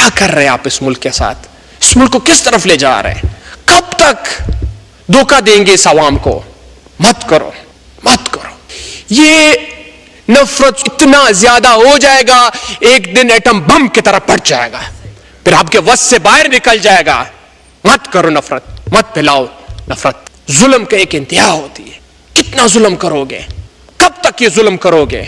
क्या कर रहे हैं आप इस मुल्क के साथ? इस मुल्क को किस तरफ ले जा रहे हैं? कब तक धोखा देंगे इस आवाम को? मत करो, मत करो। ये नफरत इतना ज्यादा हो जाएगा, एक दिन एटम बम की तरह फट जाएगा, फिर आपके वश से बाहर निकल जाएगा। मत करो नफरत, मत फैलाओ नफरत। जुल्म का एक इंतहा होती है। कितना जुल्म करोगे? कब तक ये जुल्म करोगे?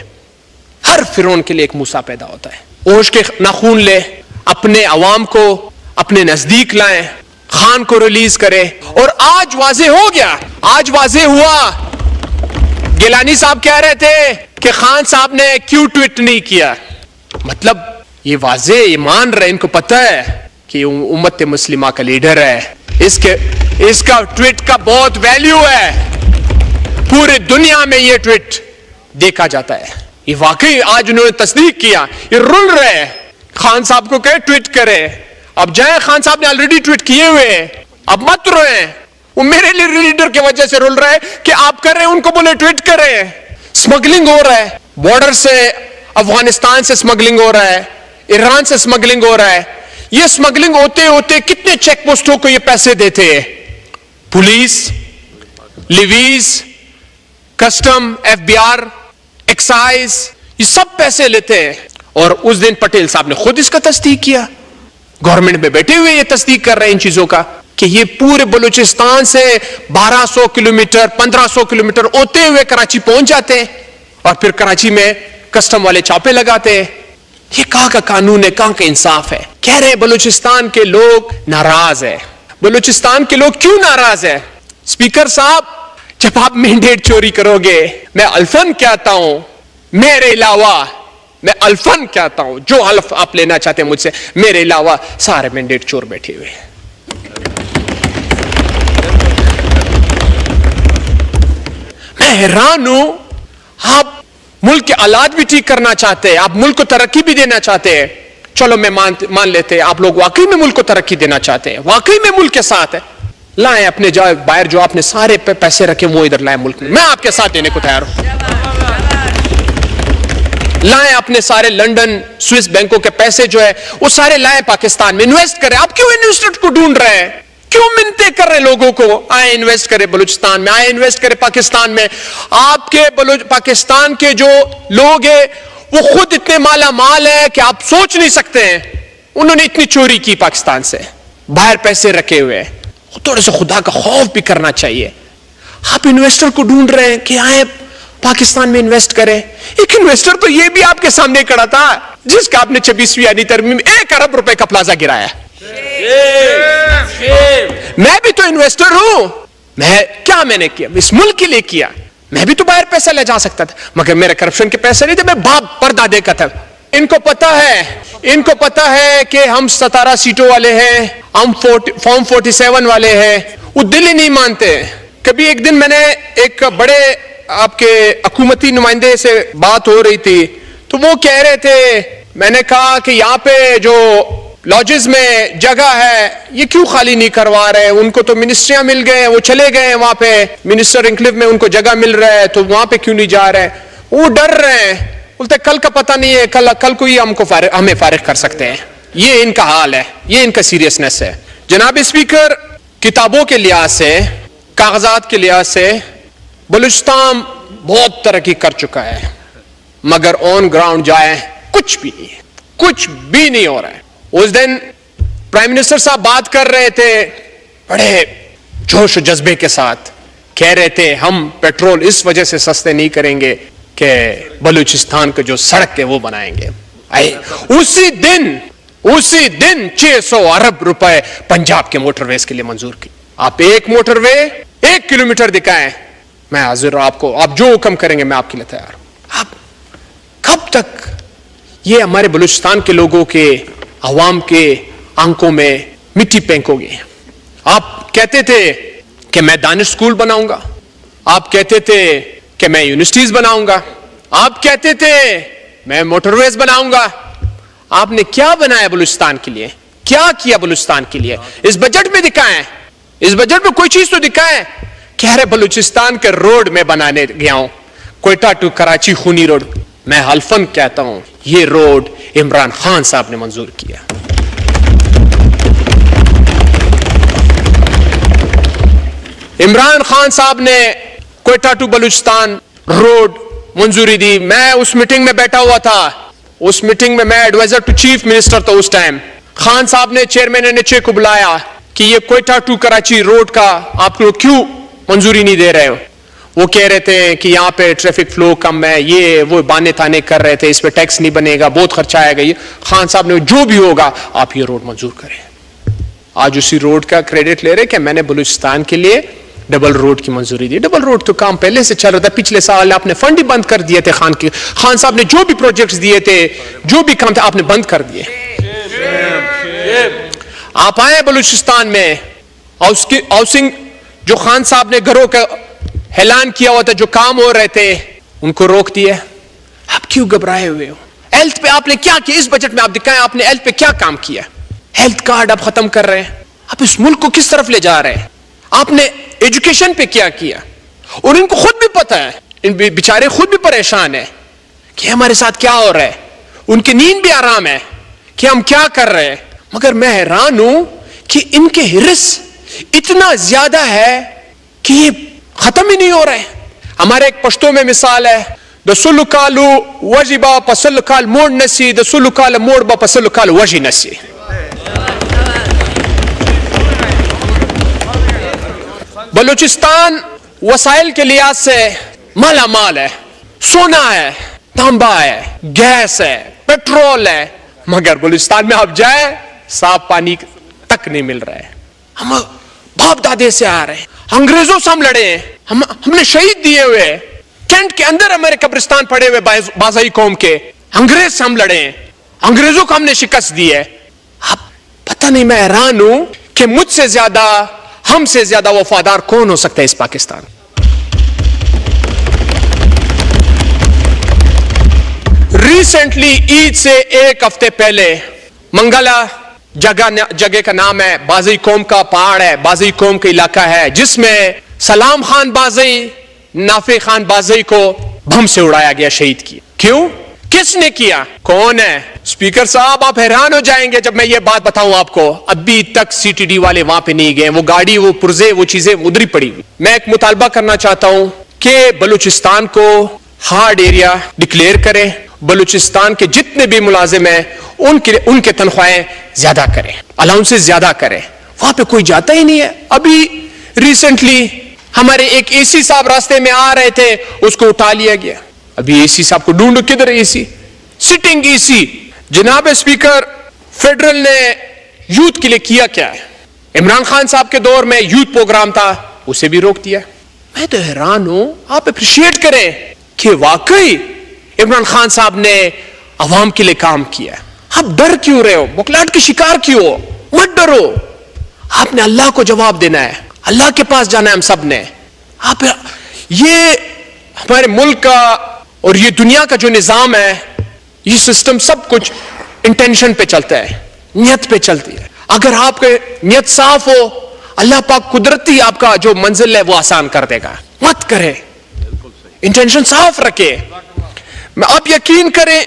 हर फिरौन के लिए एक मूसा पैदा होता है। ओश के नाखून ले, अपने अवाम को अपने नजदीक लाएं, खान को रिलीज करे। और आज वाजे हो गया, आज वाजे हुआ। गिलानी साहब कह रहे थे कि खान साहब ने क्यों ट्वीट नहीं किया। मतलब ये वाजे, ये मान रहे, इनको पता है कि उम्मत मुस्लिमा का लीडर है, इसका ट्वीट का बहुत वैल्यू है। पूरे दुनिया में ये ट्वीट देखा जाता है। ये वाकई आज उन्होंने तस्दीक किया। ये रुल रहे, खान साहब को कहे ट्वीट करे। अब जाए, खान साहब ने ऑलरेडी ट्वीट किए हुए, अब मत रोए। वो मेरे लिए लीडर की वजह से रुल रहा है कि आप कर रहे हैं, उनको बोले ट्वीट करें। स्मगलिंग हो रहा है, बॉर्डर से अफगानिस्तान से स्मगलिंग हो रहा है, ईरान से स्मगलिंग हो रहा है। ये स्मगलिंग होते होते कितने चेक पोस्टों को ये पैसे देते हैं? Police, levees, custom, FBR, excise, ये सब पैसे लेते हैं। और उस दिन पटेल साहब ने खुद इसका तस्दीक किया। गवर्नमेंट में बैठे हुए ये तस्दीक कर रहे हैं इन चीजों का कि ये पूरे बलूचिस्तान से 1200 किलोमीटर 1500 किलोमीटर होते हुए कराची पहुंच जाते हैं और फिर कराची में कस्टम वाले छापे लगाते हैं। ये कहां का कानून है, कहां का इंसाफ है? कह रहे हैं बलूचिस्तान के लोग नाराज है। बलूचिस्तान के लोग क्यों नाराज है? स्पीकर साहब, जब आप मैंडेट चोरी करोगे, मैं अल्फन कहता हूं, मेरे अलावा मैं अल्फन कहता हूं, जो हल्फ आप लेना चाहते हैं मुझसे, मेरे अलावा सारे मैंडेट चोर बैठे हुए हैं। मैं हैरान हूं। आप मुल्क के हालात भी ठीक करना चाहते हैं, आप मुल्क को तरक्की भी देना चाहते हैं। चलो मैं मान लेते हैं आप लोग वाकई में मुल्क को तरक्की देना चाहते हैं, वाकई में मुल्क के साथ है। लाएं अपने बाहर जो आपने सारे पैसे रखे वो इधर लाएं मुल्क में, मैं आपके साथ देने को तैयार हूं। लाएं अपने सारे लंदन स्विस बैंकों के पैसे जो है वो सारे लाएं पाकिस्तान में, इन्वेस्ट करें। आप क्यों इन्वेस्टर को ढूंढ रहे हैं? क्यों मिन्नतें कर रहे लोगों को? आए इन्वेस्ट करें बलूचिस्तान में, आए इन्वेस्ट करें पाकिस्तान में। आपके पाकिस्तान के जो लोग हैं वो खुद इतने माला माल है कि आप सोच नहीं सकते हैं। उन्होंने इतनी चोरी की पाकिस्तान से, बाहर पैसे रखे हुए हैं। थोड़े से खुदा का खौफ भी करना चाहिए। आप इन्वेस्टर को ढूंढ रहे हैं कि आए पाकिस्तान में इन्वेस्ट करें। एक इन्वेस्टर तो ये भी आपके सामने खड़ा था जिसका आपने 26वीं यानी तरमीम 1 अरब रुपए का प्लाजा गिराया। मैं भी तो इन्वेस्टर हूं। मैंने किया इस मुल्क के लिए किया। मैं भी तो बाहर पैसा ले जा सकता था, मगर मेरे करप्शन के पैसे नहीं थे, मैं बाप परदादे का था। इनको पता है कि हम 17 सीटों वाले हैं, हम फॉर्म 47 वाले हैं। वो दिल ही नहीं मानते। कभी एक दिन मैंने एक बड़े आपके हुकूमती नुमाइंदे से बात हो रही थी, तो वो कह रहे थे, मैंने कहा कि यहाँ पे जो लॉजेस में जगह है ये क्यों खाली नहीं करवा रहे? उनको तो मिनिस्ट्रियां मिल गए, वो चले गए वहां पे, मिनिस्टर इंक्लेव में उनको जगह मिल रहा है, तो वहां पे क्यों नहीं जा रहे? वो डर रहे हैं, बोलते कल का पता नहीं है, कल को ही हमें फारिग कर सकते हैं। ये इनका हाल है, ये इनका सीरियसनेस है। जनाब स्पीकर, किताबों के लिहाज से, कागजात के लिहाज से बलूचिस्तान बहुत तरक्की कर चुका है, मगर ऑन ग्राउंड जाए कुछ भी नहीं हो रहा है। उस दिन प्राइम मिनिस्टर साहब बात कर रहे थे बड़े जोश जज्बे के साथ, कह रहे थे हम पेट्रोल इस वजह से सस्ते नहीं करेंगे कि बलूचिस्तान को जो सड़क है वो बनाएंगे। उसी दिन 600 अरब रुपए पंजाब के मोटरवेज के लिए मंजूर की। आप एक मोटरवे 1 किलोमीटर दिखाएं, मैं हाजिर हूं आपको, आप जो हुक्म करेंगे मैं आपके लिए तैयार हूं। आप कब तक ये हमारे बलूचिस्तान के लोगों के, अवाम के आंखों में मिट्टी फेंकोगे? आप कहते थे कि मैं दानिश स्कूल बनाऊंगा, आप कहते थे कि मैं यूनिवर्सिटीज बनाऊंगा, आप कहते थे मैं मोटरवेज बनाऊंगा। आपने क्या बनाया बलूचिस्तान के लिए? क्या किया बलूचिस्तान के लिए? इस बजट में दिखाएं, इस बजट में कोई चीज तो दिखाएं। कह रहे बलूचिस्तान के रोड में बनाने गया हूं, कोयटा टू कराची खूनी रोड। मैं हल्फन कहता हूं ये रोड इमरान खान साहब ने मंजूर किया। इमरान खान साहब ने क्वेटा टू बलूचिस्तान रोड मंजूरी दी। मैं उस मीटिंग में बैठा हुआ था, उस मीटिंग में मैं एडवाइजर टू चीफ मिनिस्टर था उस टाइम। खान साहब ने चेयरमैन एनएचए को बुलाया कि ये क्वेटा टू कराची रोड का आप लोग क्यों मंजूरी नहीं दे रहे हो। वो कह रहे थे कि यहाँ पे ट्रैफिक फ्लो कम है, ये वो बाने ताने कर रहे थे, इस पे टैक्स नहीं बनेगा, बहुत खर्चा आएगा। ये खान साहब ने जो भी होगा आप ये रोड मंजूर करें। आज उसी रोड का क्रेडिट ले रहे कि मैंने बलूचिस्तान के लिए डबल रोड की मंजूरी दी। डबल रोड तो काम पहले से चल रहा था, पिछले साल आपने फंड ही बंद कर दिए थे। खान साहब ने जो भी प्रोजेक्ट्स दिए थे, जो भी काम थे, आपने बंद कर दिए। आप आए बलूचिस्तान में, हाउसिंग जो खान साहब ने घरों का ऐलान किया हुआ था, जो काम हो रहे थे, उनको रोक दिए। आप क्यों घबराए हुए हो? हेल्थ पे आपने क्या किया? इस बजट में आप दिखाएं आपने हेल्थ पे क्या काम किया। हेल्थ कार्ड आप खत्म कर रहे हैं। आप इस मुल्क को किस तरफ ले जा रहे हैं? आपने एजुकेशन पे क्या किया? और इनको खुद भी पता है, इन बेचारे खुद भी परेशान है कि हमारे साथ क्या हो रहा है। उनकी नींद भी आराम है कि हम क्या कर रहे हैं। मगर मैं हैरान हूं कि इनके हिर्स इतना ज्यादा है कि ये खत्म ही नहीं हो रहा है। हमारे एक पश्तो में मिसाल है, दसुलुकालू वजिबा पसलुकाल मोड़ नसी, दसुलुकाल मोड़ बा पसलुकाल वजी नसी। बलूचिस्तान वसाइल के लिहाज से माला माल है, सोना है, तांबा है, गैस है, पेट्रोल है, मगर बलूचिस्तान में आप जाए साफ पानी तक नहीं मिल रहा है। हम बाप दादे से आ रहे हैं, अंग्रेजों से हम लड़े हैं, हमने शहीद दिए हुए, कैंट के अंदर हमारे कब्रिस्तान पड़े हुए बाज़ाई कौम के, अंग्रेज से हम लड़े हैं, अंग्रेजों को हमने शिकस्त दी है। अब पता नहीं, मैं हैरान हूं कि मुझसे ज्यादा, हमसे ज्यादा वफादार कौन हो सकता है इस पाकिस्तान। रिसेंटली ईद से एक हफ्ते पहले मंगला जगह का नाम है, बाज़ई कौम का पहाड़ है, बाज़ई कौम का इलाका है, जिसमें सलाम खान बाज़ई, नाफे खान बाज़ई को बम से उड़ाया गया, शहीद किया। क्यों? किसने किया? कौन है? स्पीकर साहब आप हैरान हो जाएंगे जब मैं ये बात बताऊं आपको। अभी तक सीटीडी वाले वहां पे नहीं गए, वो गाड़ी, वो पुर्जे, वो चीजें उधरी पड़ी हुई। मैं एक मुतालबा करना चाहता हूं कि बलूचिस्तान को हार्ड एरिया डिक्लेयर करें, बलूचिस्तान के जितने भी मुलाजिम हैं उनके तनख्वाहें ज्यादा करें, अलाउंसेस ज्यादा करें। वहां पे कोई जाता ही नहीं है। अभी रिसेंटली हमारे एक एसी साहब रास्ते में आ रहे थे, उसको उठा लिया गया। अभी एसी साहब को ढूंढो, किधर है एसी? Sitting AC. जनाब स्पीकर, फेडरल ने यूथ के लिए किया क्या है? इमरान खान साहब के दौर में यूथ प्रोग्राम था, उसे भी रोक दिया। मैं तो हैरान हूं, आप अप्रिशिएट करें कि वाकई इमरान खान साहब ने अवाम के लिए काम किया। आप डर क्यों रहे हो? बुखलाहट के शिकार क्यों हो? मत डरो, आपने अल्लाह को जवाब देना है, अल्लाह के पास जाना है हम सब ने। आप ये हमारे मुल्क का और ये दुनिया का जो निजाम है, ये सिस्टम सब कुछ इंटेंशन पे चलता है, नियत पे चलती है। अगर आपके नियत साफ हो, अल्लाह पाक कुदरती आपका जो मंजिल है वो आसान कर देगा। मत करें, इंटेंशन साफ रखे। आप यकीन करें,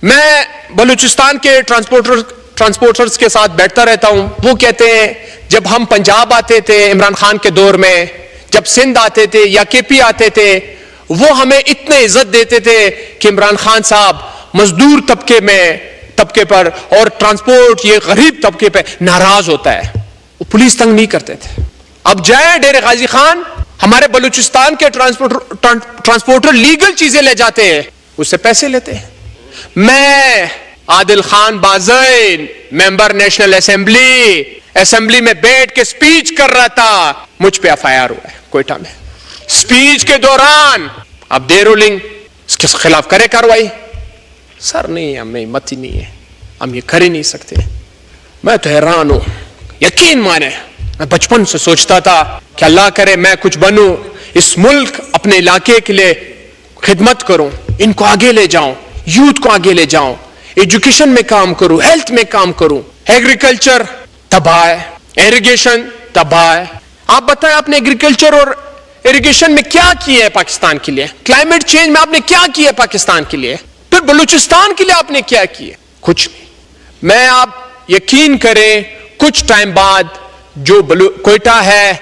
मैं बलूचिस्तान के ट्रांसपोर्टर्स के साथ बैठता रहता हूं। वो कहते हैं जब हम पंजाब आते थे इमरान खान के दौर में, जब सिंध आते थे या केपी आते थे, वो हमें इतने इज्जत देते थे कि इमरान खान साहब मजदूर तबके पर और ट्रांसपोर्ट ये गरीब तबके पे नाराज होता है, वो पुलिस तंग नहीं करते थे। अब जाए डेरे गाजी खान, हमारे बलूचिस्तान के ट्रांसपोर्टर लीगल चीजें ले जाते हैं, उससे पैसे लेते हैं। मैं Adil Khan Bazai, member national assembly में बैठ के स्पीच कर रहा था, मुझ पे एफआईआर हुआ है कोयटा में। स्पीच के दौरान अब दे रूलिंग, इसके खिलाफ करे कार्रवाई। सर नहीं, हमें हिम्मत ही नहीं है, हम ये कर ही नहीं सकते। मैं तो हैरान हूं, यकीन माने मैं बचपन से सोचता था कि अल्लाह करे मैं कुछ बनूं, इस मुल्क अपने इलाके के लिए खिदमत करूं, इनको आगे ले जाऊं, यूथ को आगे ले जाऊं, एजुकेशन में काम करूं, हेल्थ में काम करूं। एग्रीकल्चर तबाह है, इरिगेशन तबाह है। आप बताएं आपने एग्रीकल्चर और इरिगेशन में क्या किया है पाकिस्तान के लिए? क्लाइमेट चेंज में आपने क्या किया है पाकिस्तान के लिए? फिर बलूचिस्तान के लिए आपने क्या किया? कुछ नहीं। मैं, आप यकीन करें, कुछ टाइम बाद जो कोयटा है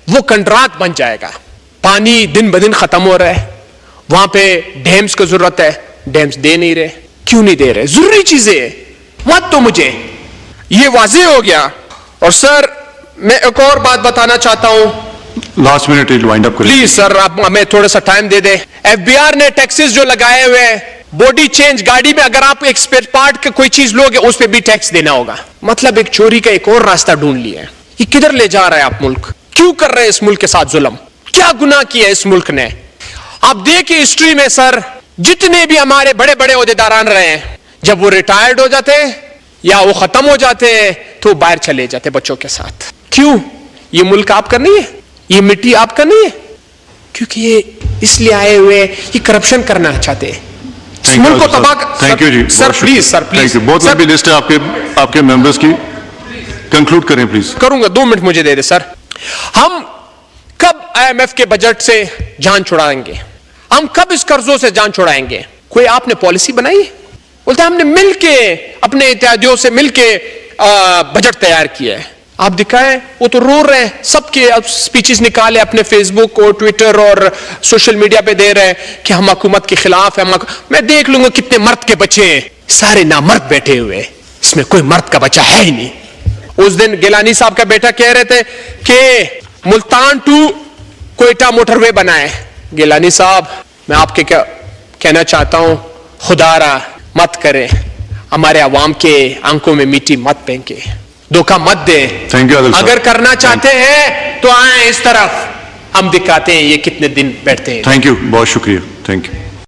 वो कंट्राक्ट बन जाएगा। पानी दिन ब दिन खत्म हो रहा है, वहां पे डैम्स की जरूरत है, डैम्स दे नहीं रहे। क्यों नहीं दे रहे? जरूरी चीजें मत तो मुझे ये वाजे हो गया। और सर मैं एक और बात बताना चाहता हूं, लास्ट मिनट वाइंड अप करिए प्लीज सर, आप हमें थोड़ा सा टाइम दे दे। एफबीआर ने टैक्सेस जो लगाए हुए हैं, बॉडी चेंज गाड़ी में अगर आप एक स्पेयर पार्ट का कोई चीज लोगे उस पर भी टैक्स देना होगा। मतलब एक चोरी का एक और रास्ता ढूंढ लिया है। ये किधर ले जा रहा है आप मुल्क? क्यों कर रहे हैं इस मुल्क के साथ जुल्म? क्या गुनाह किया इस मुल्क ने? आप देखिए हिस्ट्री में सर, जितने भी हमारे बड़े बड़े ओहदेदारान रहे हैं, जब वो रिटायर्ड हो जाते या वो खत्म हो जाते तो बाहर चले जाते बच्चों के साथ। क्यों? ये मुल्क आपका नहीं है, ये मिट्टी आपका नहीं है, क्योंकि ये इसलिए आए हुए ये करप्शन करना चाहते हैं, इस मुल्क को तबाह। थैंक यू जी सर प्लीज, सर प्लीज, बहुत लंबी लिस्ट है आपके मेंबर्स की, कंक्लूड करें प्लीज। करूंगा, 2 मिनट मुझे दे दे सर। हम कब IMF के बजट से जान छुड़ाएंगे? हम कब इस कर्जों से जान छुड़ाएंगे? कोई आपने पॉलिसी बनाई? बोलते हमने मिलके अपने इत्यादियों से मिलके बजट तैयार किया है। आप दिखाएं, वो तो रो रहे हैं, सबके अब स्पीचेस निकाले अपने फेसबुक और ट्विटर और सोशल मीडिया पे दे रहे हैं कि हम हुकूमत के खिलाफ है। मैं देख लूंगा कितने मर्द के बच्चे हैं, सारे नामर्द बैठे हुए, इसमें कोई मर्द का बच्चा है ही नहीं। उस दिन गिलानी साहब का बेटा कह रहे थे कि मुल्तान टू कोयटा मोटरवे बनाए। गिलानी साहब, मैं आपके क्या कहना चाहता हूं, खुदारा मत करें, हमारे अवाम के आंखों में मिट्टी मत फेंके, धोखा मत दें। Thank you. अगर करना चाहते हैं तो आए इस तरफ, हम दिखाते हैं ये कितने दिन बैठते हैं। थैंक यू, बहुत शुक्रिया, थैंक यू।